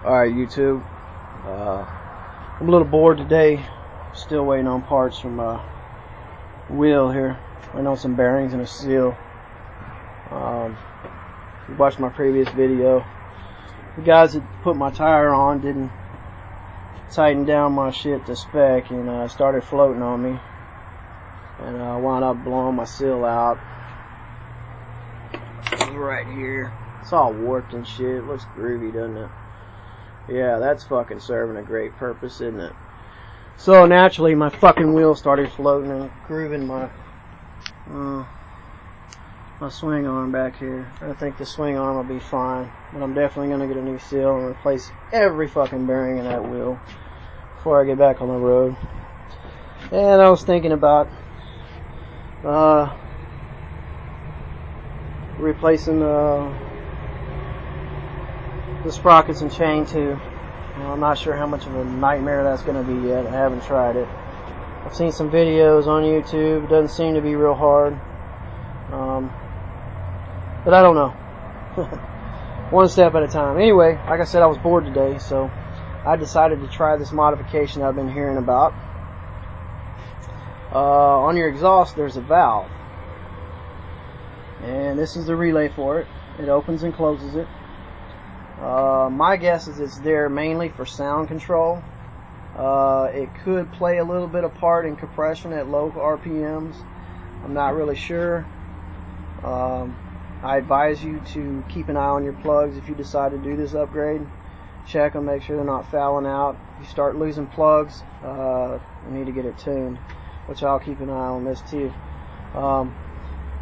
Alright, YouTube. I'm a little bored today. Still waiting on parts from wheel here. I know some bearings and a seal. If you watched my previous video, the guys that put my tire on didn't tighten down my shit to spec, and started floating on me, and I wound up blowing my seal out. Right here. It's all warped and shit. It looks groovy, doesn't it? Yeah, that's fucking serving a great purpose, isn't it? So naturally, my fucking wheel started floating and grooving my swing arm back here. I think the swing arm will be fine, but I'm definitely gonna get a new seal and replace every fucking bearing in that wheel before I get back on the road. And I was thinking about replacing the sprockets and chain too. I'm not sure how much of a nightmare that's going to be yet. I haven't tried it. I've seen some videos on YouTube. It doesn't seem to be real hard, but I don't know. One step at a time. Anyway, like I said, I was bored today, so I decided to try this modification I've been hearing about. On your exhaust there's a valve, and this is the relay for it. It opens and closes it. My guess is it's there mainly for sound control. It could play a little bit of part in compression at low RPMs. I'm not really sure. I advise you to keep an eye on your plugs if you decide to do this upgrade. Check them, make sure they're not fouling out. If you start losing plugs, you need to get it tuned, which I'll keep an eye on this too.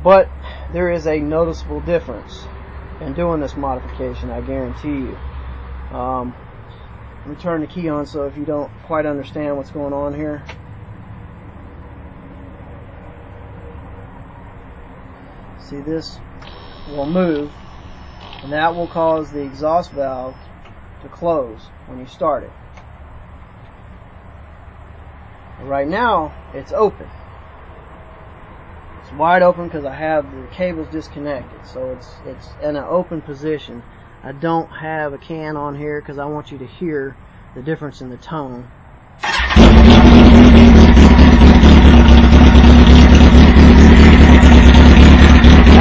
But there is a noticeable difference in doing this modification, I guarantee you. Let me turn the key on so if you don't quite understand what's going on here. See, this will move, and that will cause the exhaust valve to close when you start it. Right now, it's open. It's wide open because I have the cables disconnected, so it's in an open position. I don't have a can on here because I want you to hear the difference in the tone.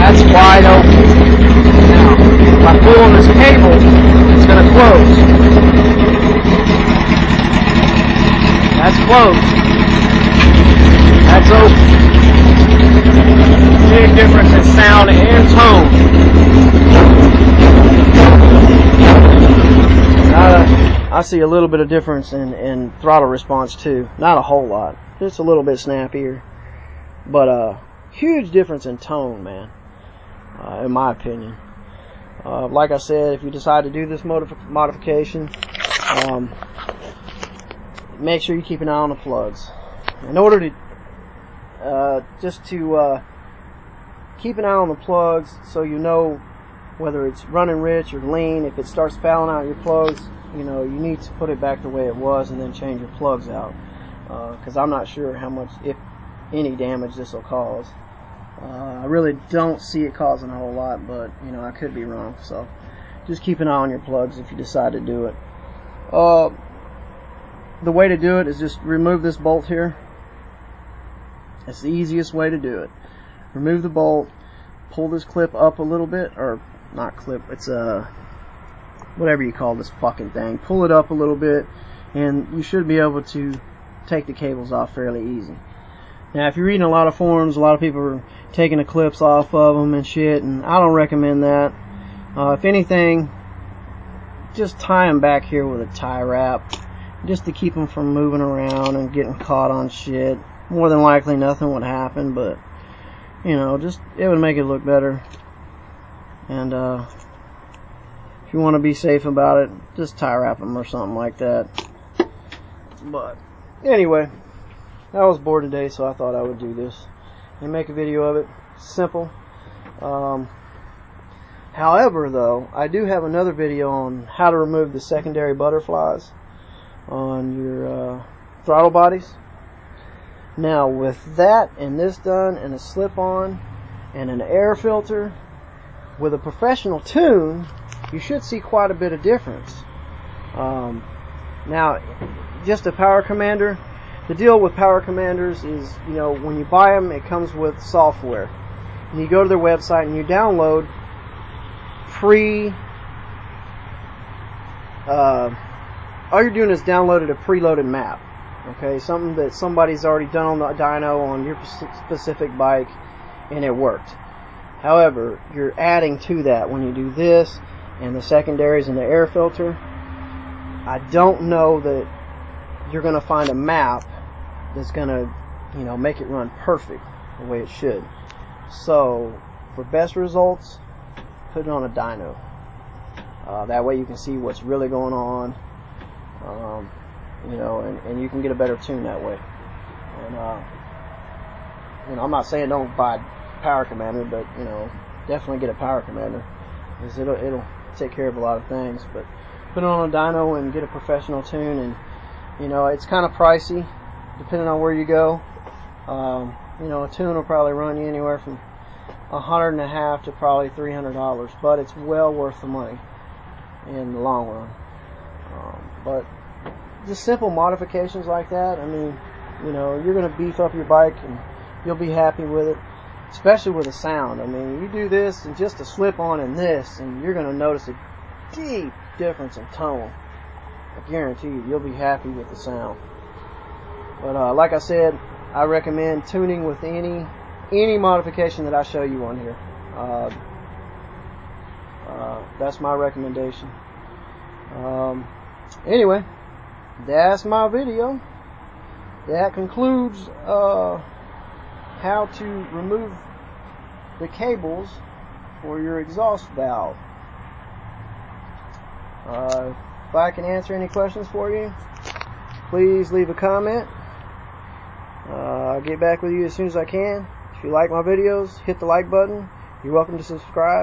That's wide open. Now, if I pull on this cable, it's going to close. That's closed. That's open. Big difference in sound and tone. I see a little bit of difference in throttle response too. Not a whole lot. Just a little bit snappier. But huge difference in tone, man. In my opinion. Like I said, if you decide to do this modification, make sure you keep an eye on the plugs. In order to keep an eye on the plugs so you know whether it's running rich or lean. If it starts fouling out your plugs, you know, you need to put it back the way it was and then change your plugs out, because I'm not sure how much, if any, damage this will cause. I really don't see it causing a whole lot, but you know, I could be wrong, so just keep an eye on your plugs if you decide to do it. The way to do it is just remove this bolt here. It's the easiest way to do it. Remove the bolt, pull this clip up a little bit, or not clip, it's whatever you call this fucking thing. Pull it up a little bit, and you should be able to take the cables off fairly easy. Now, if you're reading a lot of forums, a lot of people are taking the clips off of them and shit, and I don't recommend that. If anything, just tie them back here with a tie wrap, just to keep them from moving around and getting caught on shit. More than likely, nothing would happen, but you know, just it would make it look better. And if you want to be safe about it, just tie wrap them or something like that. But anyway, I was bored today, so I thought I would do this and make a video of it. Simple. However, though, I do have another video on how to remove the secondary butterflies on your throttle bodies. Now, with that and this done, and a slip-on and an air filter with a professional tune, you should see quite a bit of difference. Now, just a power commander. The deal with power commanders is, you know, when you buy them, it comes with software. And you go to their website and you download all you're doing is downloaded a preloaded map. Okay, something that somebody's already done on the dyno on your specific bike, and it worked. However, you're adding to that when you do this and the secondaries and the air filter. I don't know that you're going to find a map that's going to, you know, make it run perfect the way it should. So, for best results, put it on a dyno. That way you can see what's really going on, you know, and you can get a better tune that way. And you know, I'm not saying don't buy power commander, but you know, definitely get a power commander, because it'll take care of a lot of things. But put it on a dyno and get a professional tune, and you know, it's kind of pricey depending on where you go. You know, a tune will probably run you anywhere from $150 to probably $300, but it's well worth the money in the long run. But just simple modifications like that, I mean, you know, you're going to beef up your bike and you'll be happy with it, especially with the sound. I mean, you do this and just a slip on in this, and you're going to notice a deep difference in tone. I guarantee you, you'll be happy with the sound. But like I said, I recommend tuning with any modification that I show you on here. That's my recommendation. Anyway, that's my video. That concludes how to remove the cables for your exhaust valve. If I can answer any questions for you, please leave a comment. I'll get back with you as soon as I can. If you like my videos, hit the like button. You're welcome to subscribe.